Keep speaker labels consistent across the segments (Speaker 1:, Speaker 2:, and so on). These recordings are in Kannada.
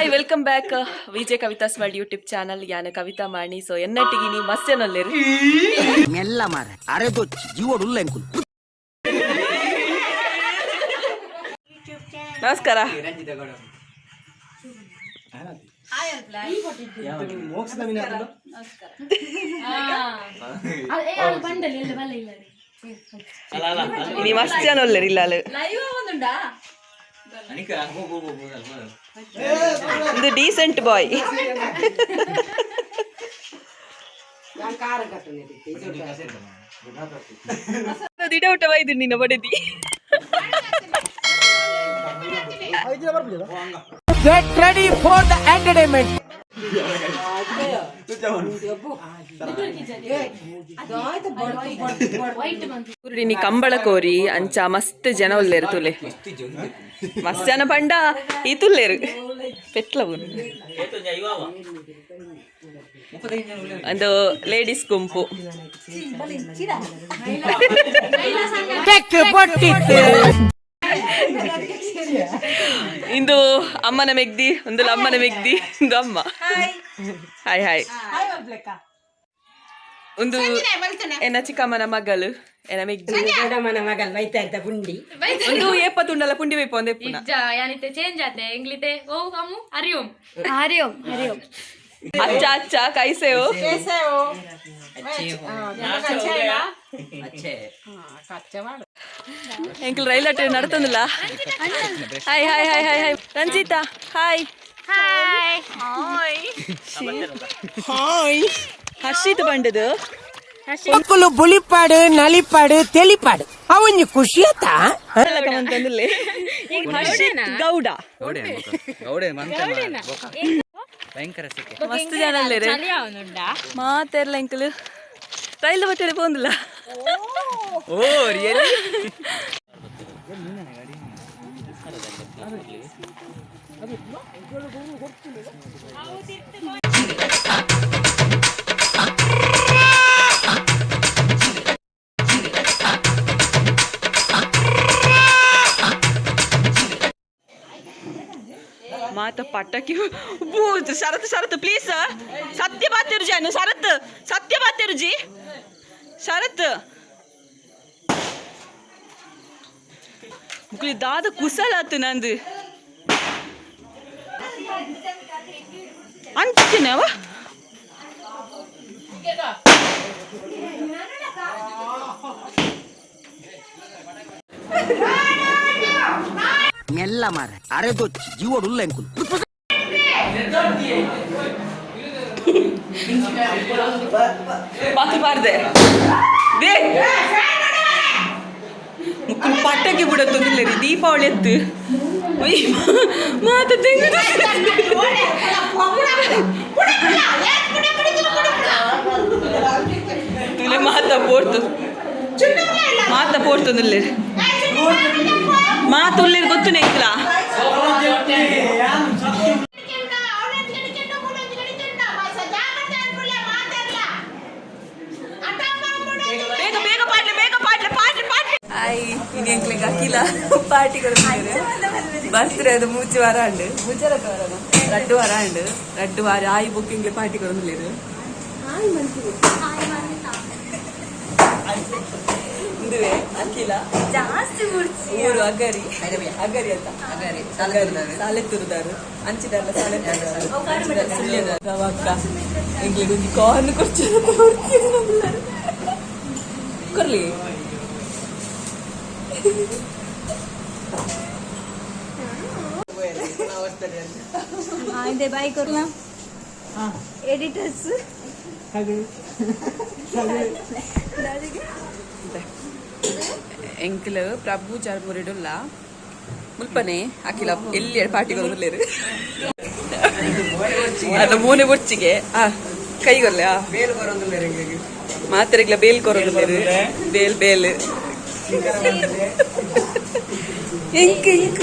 Speaker 1: Hi welcome back Vijay Kavitha ಸ್ಮರ್ಡ್ ಯೂಟ್ಯೂಬ್ ಚಾನಲ್ ಯಾನ ಕವಿತಾ ಮಾಣಿ ಸೊ ಎನ್ನಟ್ಟಿಗಿನಿ ಮಸ್ಯನೊಲ್ಲೇರು
Speaker 2: ಮೆಲ್ಲ ಮಾರ ಅರೆದೊಚ್ಚಿ ಜೀವಡುಲ್ಲ ಎಂಕುಲು
Speaker 1: ನಮಸ್ಕಾರ ഇനി മസ്യാനൊല്ലേರು ಇಲ್ಲ ಇದು ಡೀಸೆಂಟ್ ಬಾಯ್ ದಿಡ ಊಟ ಬೈದು ನಿನ್ನ ಬಡದಿ
Speaker 2: Get ready for the entertainment.
Speaker 1: ನೀ ಕಂಬಳ ಕೋರಿ ಅಂಚ ಮಸ್ತ್ ಜನ ಒಲ್ಲೇರು ತುಲೆ ಮಸ್ತ್ ಜನ ಪಂಡ ಈ ತುಲ್ಲೇರು ಪೆಟ್ಲವು ಒಂದು ಲೇಡೀಸ್ ಗುಂಪು ಇಂದು ಅಮ್ಮನ ಮೆಗ್ದಿ ಒಂದು ಅಮ್ಮನ ಮೆಗ್ದಿ ಒಂದು ಅಮ್ಮ ಹಾಯ್ ಹಾಯ್ ಒಂದು ಎನ್ನ ಚಿಕ್ಕಮ್ಮನ ಮಗಳು ಎನ್ನ ಮೆಗ್ದಿ ಒಂದು ಏಪ ತುಂಡಲ ಪುಂಡಿ ವೈಪ ಒಂದೇ ಪುನ
Speaker 3: ಚೇಂಜ್ ಆತೆ ಇಂಗ್ಲಿತೆ ಓ ಅಮ್ಮು ಹರಿओम
Speaker 4: हरिओम हरिओम
Speaker 1: अच्छा अच्छा कैसे हो ಎಂಕಲ್ ರೈಲ್ ಅಟ್ಟೆ ನಡ್ತಂದಿಲ್ಲ hi hi hi hi hi Ranjitha hi
Speaker 3: hi
Speaker 1: hi Harshit ಬಂಡದು
Speaker 2: ಮಕ್ಕಳು ಬುಳಿಪಾಡು ನಲಿಪಾಡು ತೆಲಿಪಾಡು ಅವನು ಖುಷಿ ಆತ
Speaker 1: ಅಂತಂದಿಲ್ಲ ಹರ್ಷಿತ್ ಗೌಡ
Speaker 5: ಭಯಂಕರ ಸಿಕ್ಕೆ
Speaker 1: ಮಸ್ತ್ ಜನ ಅಲ್ಲೇರೆ ಮಾತೆರ್ಲ ಎಂಕಲ್ ರೈಲ್ ಬಟ್ಟೆ ಪೋಂದಿಲ್ಲ
Speaker 5: ಓ ರಿಯಲಿ
Speaker 1: ಮಾತ ಪಟಾಕಿ ಶರತ್ ಶರತ್ ಪ್ಲೀಸ್ ಸತ್ಯ ಬಾತಿರು ಜಾನು ಶರತ್ ಸತ್ಯ ಬಾತಿರು ಜಿ ಶರತ್ ದಾದ ಕುಸಲಾತು ನಂದು ಅಂತೀನಿ ಅವ
Speaker 2: ಮೆಲ್ಲ ಮಾರ ಅರೆದೊಚ್ಚಿ ಜೀವಡುಲ್ಲ ಎಂಕುಲು
Speaker 1: ಬಾಕಿ ಬಾರ್ದೆ ಮುಕ್ಕಳು ಪಟಾಕಿ ಬಿಡತ್ತೊಂದಿಲ್ಲ ರೀ ದೀಪಾವಳಿ ಎತ್ತು ಮಾತ ತುಲೆ ಮಾತ ಪೋಡ್ತೊಂದಿಲ್ಲ ಮಾತುಲ್ಲಿರ್ ಗೊತ್ತು ನೆಕ್ಲ ಬೇಗ ಬೇಗ ಪಾಡ್ಲೆ ಬೇಗ ಪಾಡ್ಲೆ ಪಾಡ್ಲೆ ಪಾಡ್ಲೆ ಹಾಯ್ ಇನ್ನು ಎಂಕ್ಲೆಗೆ ಅಖಿಲ ಪಾರ್ಟಿ ಕೊಡ್ತಾರೆ ಬರ್ತ್ಡೇ ಅದು ಮೂಚಿ ವಾರ ಉಂಡು ರಡ್ಡು ವಾರ ಉಂಡು ರಡ್ಡು ವಾರ ಆಯ್ ಬುಕ್ಕಿಂಗ್ ಪಾರ್ಟಿ ಕೊಡಲಿರು ಇಂದುವೆ ಅಖಿಲ
Speaker 4: ಜಾಸ್ತಿ
Speaker 1: ಊರು ಅಗರಿ ಅಗರಿ ಅಂತ ಸಾಲೆತ್ತುರುದಾರು ಅಂಚಿದಲ್ಲ ಸಾಲೆತ್ತುರುದಾರು ಅಕ್ಕ ಎಂಗ್ಲಿಗೆ ಒಂದು ಕಾರ್ನ್ ಕೊರ್ಲಿ
Speaker 4: बाय करला एडिटर्स
Speaker 1: ಎಂಕಲ್ ಪ್ರಭು ಚಾರ್ಮುರಿಡುಲ್ಲ ಮುಲ್ಪನೆ ಅಖಿಲ ಎಲ್ಲಿ ಪಾರ್ಟಿ ಕೊರಲೇರು ಅದು ಮೂನೆ ಬೊಚ್ಚಿಗೆ ಕೈಗೊರ್ಲೆ ಮಾತ್ರೆಗ್ಲ ಬೇಲ್ ಕೊರಲೇರು ಬೇಲ್ ಬೇಲ್ ಎಂಕ ಎಂಕ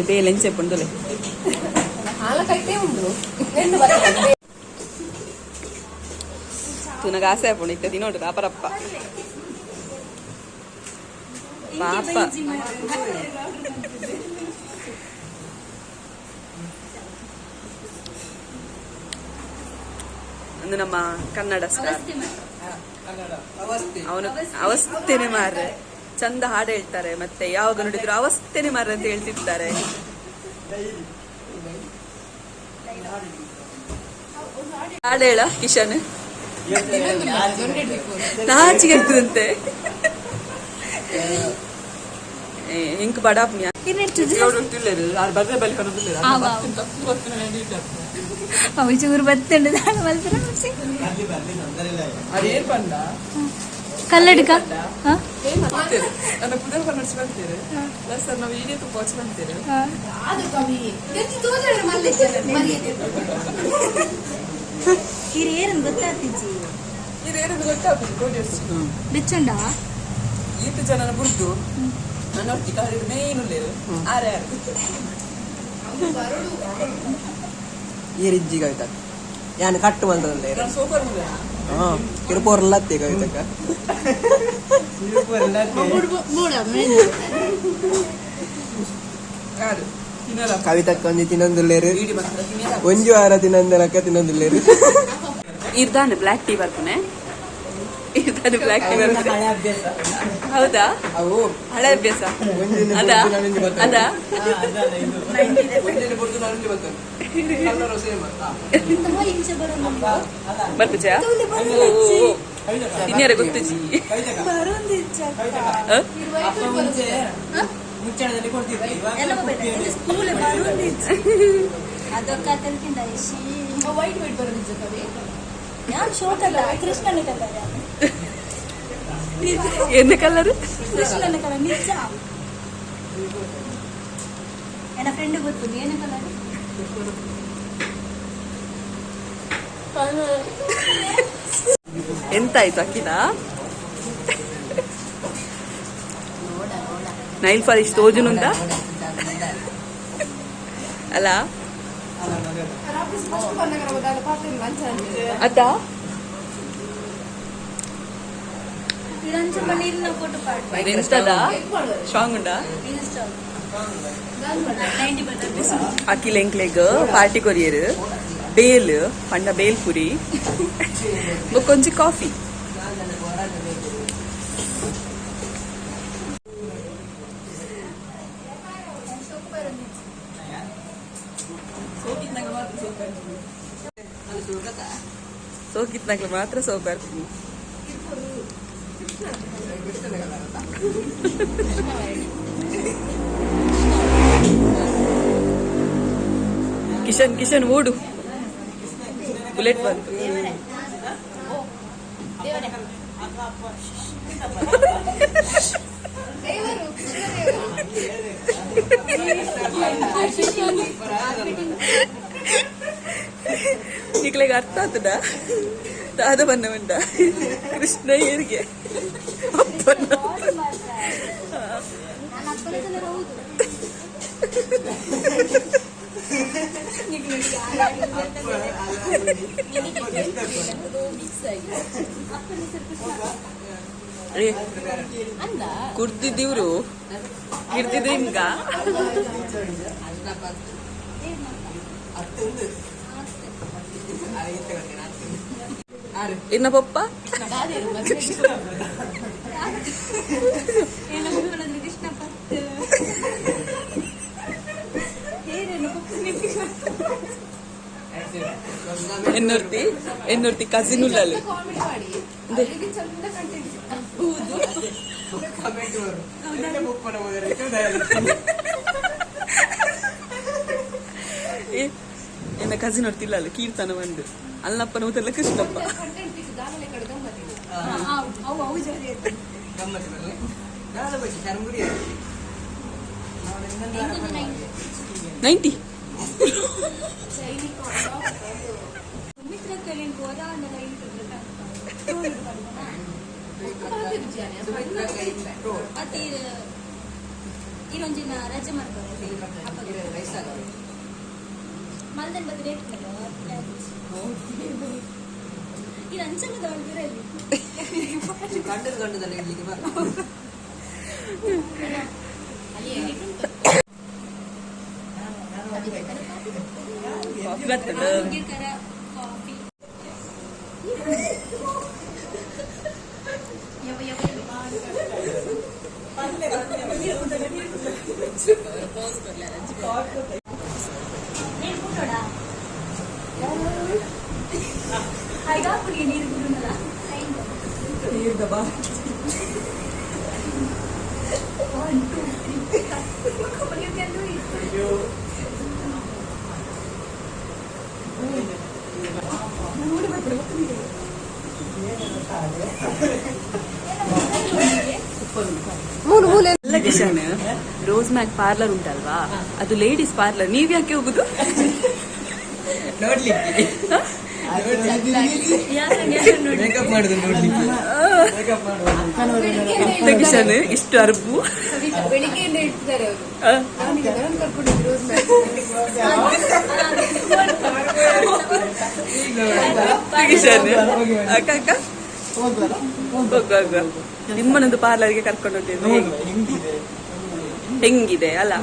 Speaker 1: ಬೇಲ್ ಎಂಚೆ ಪುಂಡುಲೆ ತುನಗ ಆಸೆ ಆಪುಂಡು ಇತ್ತ ತಿನ್ನೋಡು ಅಪರಪ್ಪ ಪಾಪ ಒಂದು ನಮ್ಮ ಕನ್ನಡ ಸ್ಟಾರ್ ಅವನು ಅವಸ್ಥೆನೆ ಮಾರ್ರೆ, ಚಂದ ಹಾಡು ಹೇಳ್ತಾರೆ, ಮತ್ತೆ ಯಾವಾಗ ನೋಡಿದ್ರು ಅವಸ್ಥೆನೆ ಮಾರ್ರೆ ಅಂತ ಹೇಳ್ತಿರ್ತಾರೆ. ಹಾಡು ಹೇಳ ಕಿಶನ್, ನಾಚಿಗೆ ಆಗ್ತದಂತೆ. ಹಿಂಗ್ ಬಡಾಪ್ನಿಯ
Speaker 4: ಅವು ಚೂರು ಬತ್ತಂಡು
Speaker 1: ಅದೇನ್ ಬಂದ
Speaker 4: ಕಲ್ಲಡ್ಕ
Speaker 1: ನನ್ನ ಕುದಲ್ ಕನ್ನಡಿಸಿ ಬಂತೀರಿ ಸರ್ ನಾವು ಈಡೇ ತುಂಬ ವಾಚ್ ಬಂತೀರಿ.
Speaker 4: ಹಿರಿಯೇರನ್ನು ಗೊತ್ತಾಗ್ತಿಜ್ಜಿ,
Speaker 1: ಇದೇನದು ಗೊತ್ತಾಗ್ತದೆ ಕೋಡಿಯರ್ಸ್
Speaker 4: ಬೆಚ್ಚಂಡ
Speaker 1: ಈತ ಜನನ ಬುಡ್ದು ನನ್ನ ಒಟ್ಟಿಗೆ ಕಾಡಿದ ಮೇನು ಆರೆ
Speaker 6: ಈ ಕವಿತ ಯಾನ್ ಕಟ್ಟು ಬಂದದಲ್ಲ
Speaker 1: ಸೂಪರ್
Speaker 6: ಕಿರುಪೋರ್ಲ ಕವಿತಕ್ಕ ಕವಿತಕ್ಕ ಒಂಜಿ ತಿನ್ನೊಂದುಲ್ಲೇರು ಒಂಜು ವಾರ ತಿನ್ನೊಂದನಕ್ಕ ತಿನ್ನೊಂದುಲ್ಲೇರು.
Speaker 1: ಇರ್ದಾನೆ ಬ್ಲ್ಯಾಕ್ ಟೀ ಬರ್ತಾನೆ, ಇರ್ದಾನೆ ಬ್ಲ್ಯಾಕ್ ಟೀ ಬರ್ತಾನೆ. ಹೌದಾ?
Speaker 6: ಅವು
Speaker 1: ಹಳೆ ಅಭ್ಯಾಸ ಅದಾ ಅದಾ ಬರ್ಪುಜ ಇನ್ಯಾರ ಗೊತ್ತುಜಿ என்ன கலர்?
Speaker 4: ಕೃಷ್ಣನ ಕಲರ್ ನಿಜ. ನನ್ನ ಫ್ರೆಂಡ್ ಗೊತ್ತು ಏನು ಕಲರ್.
Speaker 1: ಎಂತಾಯ್ತು ಅಕ್ಕಿದ ನೈಲ್ ಪಾಲಿಶ್ ತೋಜುನುಂದ ಅಲ್ಲ ಅದ ಎಂತದ ಸ್ಟ್ರಾಂಗ್ ಉಂಡ ಅಕ್ಕಿಲ್ ಎಂಕ್ಲೆಗ್ ಪಾರ್ಟಿ ಕೊರಿಯರ್ ಬೇಲ್ ಪಂಡ ಬೇಲ್ ಪುರಿ ಕೊಂಚ ಕಾಫಿ. ಸೋಕಿತ್ನಾಗ ಮಾತ್ರ ಸೋಪ್ ಬರ್ತೀನಿ. ಕಿಶನ್ ಕಿಶನ್ ಓಡು, ಬುಲೆಟ್ ಬಂತು. ನಿಕ್ಲೆಗೆ ಅರ್ಥ ಆತದ ತಾದ ಬಣ್ಣ ಉಂಟ ಕೃಷ್ಣ ಏರಿಗೆ ಅಪ್ಪನ ಕುಡ್ತಿದ್ದೀವ್ರು ಇರ್ತಿದ್ರು ಹಿಂಗ ಇನ್ನ ಪಪ್ಪ ಎನ್ನೂರ್ತಿ ಕಸಿನ್ ಉಳ್ಳಲ್ಲಿ ಎನ್ನ ಕಸಿನ್ ಹೊರ್ತಿಲ್ಲ ಅಲ್ಲ ಕೀರ್ತನ ಬಂದು ಅಲ್ಲಪ್ಪನ ಊತೆಲ್ಲ ಕೃಷ್ಣಪ್ಪ 90
Speaker 4: ಇರೊಂಜಿನ ರಜೆ ಮಾಡ್ತಾರೆ ಮಲ್ದನ್ ಬಗ್ಗೆ ರೇಟ್ ಇದು ಅಂಚನದ
Speaker 6: ಗಂಡದಲ್ಲಿ ಇಡ್ಲಿಕ್ಕೆ ಬರ
Speaker 4: ನೀರು ಕೂಟೋಡ ಹಾಯ್ಗಾ ಕುಡಿ ನೀರು ಕುಡಿನಲ್ಲ
Speaker 1: ಎಲ್ಲ ಕಿಶನ್ ರೋಸ್ ಮ್ಯಾಕ್ ಪಾರ್ಲರ್ ಉಂಟಲ್ವಾ ಅದು ಲೇಡೀಸ್ ಪಾರ್ಲರ್ ನೀವ್ ಯಾಕೆ ಹೋಗುದು
Speaker 6: ನೋಡ್ಲಿಕ್ಕೆ ಮೇಕಪ್ ಮಾಡುದು ನೋಡ್ಲಿಕ್ಕೆ
Speaker 1: ಎಂತ ಕಿಶನ್ ಇಷ್ಟು ಅರ್ಬು
Speaker 4: ಬೆಳಿಗ್ಗೆಯಿಂದ ಇಡ್ತಿದ್ದಾರೆ ಅವರು
Speaker 1: ಕಿಶನ್ ಅಕ್ಕ ಅಕ್ಕ ಹೋಗುವಾಗ ನಿಮ್ಮನ್ನೊಂದು ಪಾರ್ಲರ್ಗೆ ಕರ್ಕೊಂಡು ಹೋಗ್ತೇನೆ ಹೆಂಗಿದೆ ಅಲ್ಲ